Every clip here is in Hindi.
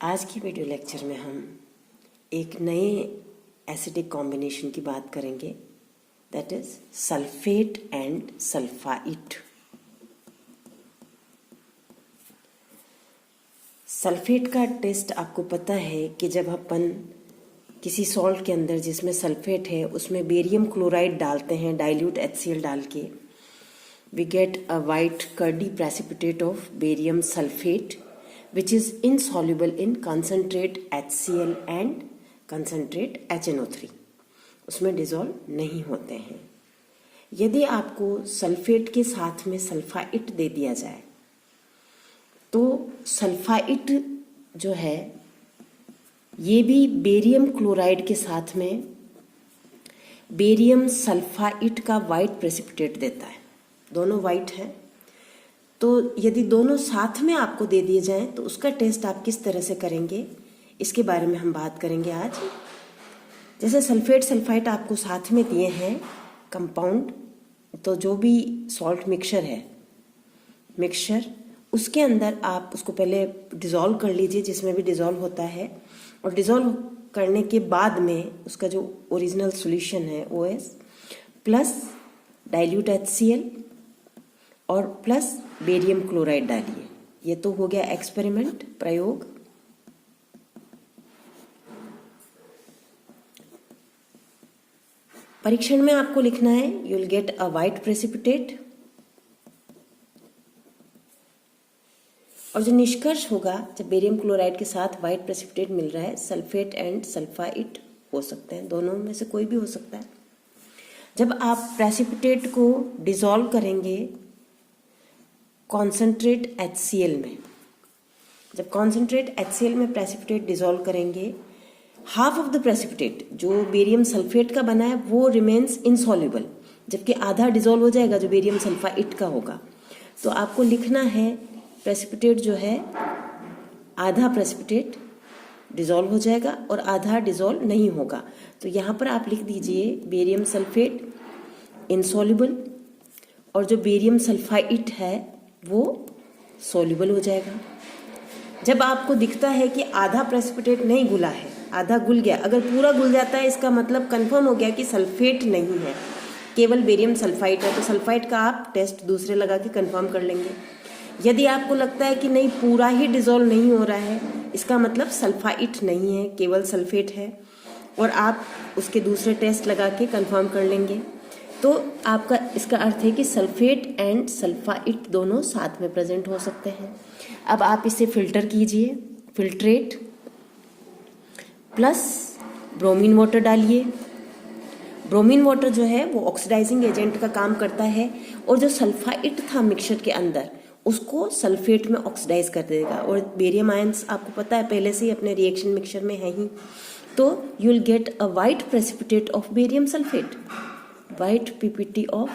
आज की वीडियो लेक्चर में हम एक नए एसिडिक कॉम्बिनेशन की बात करेंगे, that is sulphate and sulphite. Sulphate का टेस्ट आपको पता है कि जब अपन किसी सॉल्ट के अंदर जिसमें सल्फेट है उसमें बेरियम क्लोराइड डालते हैं डाइल्यूट HCl डाल के, we get a white curdy precipitate of barium sulfate which is insoluble in concentrate HCl and concentrate HNO3। उसमें डिसॉल्व नहीं होते हैं। यदि आपको सल्फेट के साथ में सल्फाइट दे दिया जाए तो सल्फाइट जो है ये भी बेरियम क्लोराइड के साथ में बेरियम सल्फाइट का वाइट प्रेसिपिटेट देता है। दोनों वाइट हैं, तो यदि दोनों साथ में आपको दे दिए जाएं तो उसका टेस्ट आप किस तरह से करेंगे, इसके बारे में हम बात करेंगे आज। जैसे सल्फेट सल्फाइट आपको साथ में दिए हैं कंपाउंड, तो जो भी सॉल्ट मिक्सचर है मिक्सचर उसके अंदर आप उसको पहले डिज़ोल्व कर लीजिए जिसमें भी डिज़ोल्व होता है, और डिज़ोल्व करने के बाद में उसका जो ओरिजिनल सॉल्यूशन है OS प्लस डाइल्यूट HCl और प्लस बेरियम क्लोराइड डालिए। ये तो हो गया एक्सपेरिमेंट, प्रयोग। परीक्षण में आपको लिखना है you will get a white precipitate, और जो निष्कर्ष होगा जब बेरियम क्लोराइड के साथ वाइट प्रेसिपिटेट मिल रहा है, सल्फेट एंड सल्फाइट हो सकते हैं, दोनों में से कोई भी हो सकता है। जब आप प्रेसिपिटेट को डिसॉल्व करेंगे कॉन्सेंट्रेट HCl में, जब कॉन्सेंट्रेट HCl में प्रेसिपिटेट डिसॉल्व करेंगे, हाफ ऑफ द प्रेसिपिटेट जो बेरियम सल्फेट का बना है वो रिमेन्स इनसॉल्युबल, जबकि आधा डिसॉल्व हो जाएगा जो बेरियम सल्फाइट का होगा। तो आपको लिखना है प्रेसिपिटेट जो है आधा प्रेसिपिटेट डिसॉल्व हो जाएगा और आधा डिसॉल्व नहीं होगा। तो यहाँ पर आप लिख दीजिए बेरियम सल्फेट इनसॉल्युबल और जो बेरियम सल्फाइट है वो सॉल्युबल हो जाएगा। जब आपको दिखता है कि आधा प्रेसिपिटेट नहीं घुला है, आधा घुल गया, अगर पूरा घुल जाता है इसका मतलब कंफर्म हो गया कि सल्फेट नहीं है, केवल बेरियम सल्फाइट है, तो सल्फाइट का आप टेस्ट दूसरे लगा के कंफर्म कर लेंगे। यदि आपको लगता है कि नहीं पूरा ही डिसॉल्व नहीं हो रहा है, इसका मतलब सल्फाइट नहीं है, केवल सल्फेट है, और आप उसके दूसरे टेस्ट लगा के कंफर्म कर लेंगे, तो आपका इसका अर्थ है कि सल्फेट एंड सल्फाइट दोनों साथ में प्रेजेंट हो सकते हैं। अब आप इसे फिल्टर कीजिए, फिल्ट्रेट प्लस ब्रोमीन वाटर डालिए। ब्रोमीन वाटर जो है वो ऑक्सीडाइजिंग एजेंट का काम करता है, और जो सल्फाइट था मिक्सचर के अंदर उसको सल्फेट में ऑक्सीडाइज कर देगा, और बेरियम आयंस आपको पता है पहले से ही अपने रिएक्शन मिक्सचर में है ही, तो you will get a white precipitate of barium sulphate, white PPT of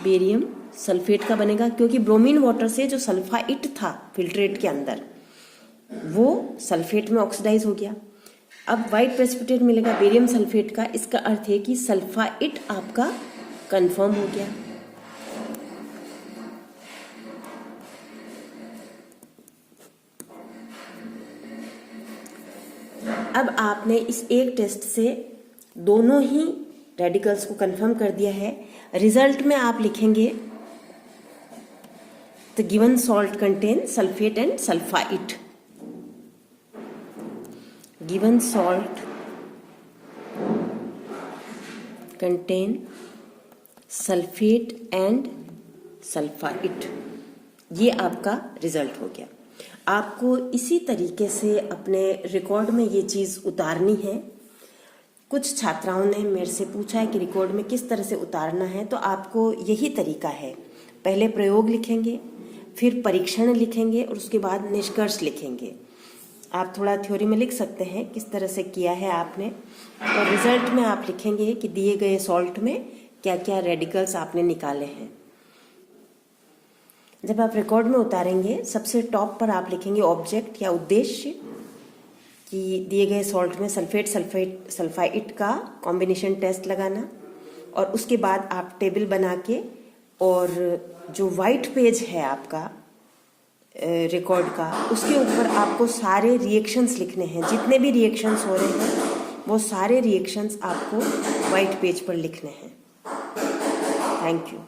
barium sulphate का बनेगा, क्योंकि ब्रोमीन वाटर से जो सल्फाइट था फिल्ट्रेट के अंदर वो सल्फेट में ऑक्सीडाइज हो गया। अब वाइट प्रेसिपिटेट मिलेगा बेरियम सल्फेट का, इसका अर्थ है कि सल्फाइट आपका कंफर्म हो गया। अब आपने इस एक टेस्ट से दोनों ही रेडिकल्स को कंफर्म कर दिया है। रिजल्ट में आप लिखेंगे the given salt contain sulphate and sulphite, given salt contain sulphate and sulphite, ये आपका रिजल्ट हो गया। आपको इसी तरीके से अपने रिकॉर्ड में ये चीज़ उतारनी है। कुछ छात्राओं ने मेरे से पूछा है कि रिकॉर्ड में किस तरह से उतारना है, तो आपको यही तरीका है, पहले प्रयोग लिखेंगे, फिर परीक्षण लिखेंगे और उसके बाद निष्कर्ष लिखेंगे। आप थोड़ा थ्योरी में लिख सकते हैं किस तरह से किया है आपने, और रिजल्ट में आप लिखेंगे कि दिए गए सॉल्ट में क्या क्या रेडिकल्स आपने निकाले हैं। जब आप रिकॉर्ड में उतारेंगे सबसे टॉप पर आप लिखेंगे ऑब्जेक्ट या उद्देश्य, कि दिए गए सॉल्ट में सल्फेट सल्फाइट का कॉम्बिनेशन टेस्ट लगाना, और उसके बाद आप टेबल बना के, और जो वाइट पेज है आपका रिकॉर्ड का, उसके ऊपर आपको सारे रिएक्शंस लिखने हैं। जितने भी रिएक्शंस हो रहे हैं वो सारे रिएक्शंस आपको वाइट पेज पर लिखने हैं। Thank you.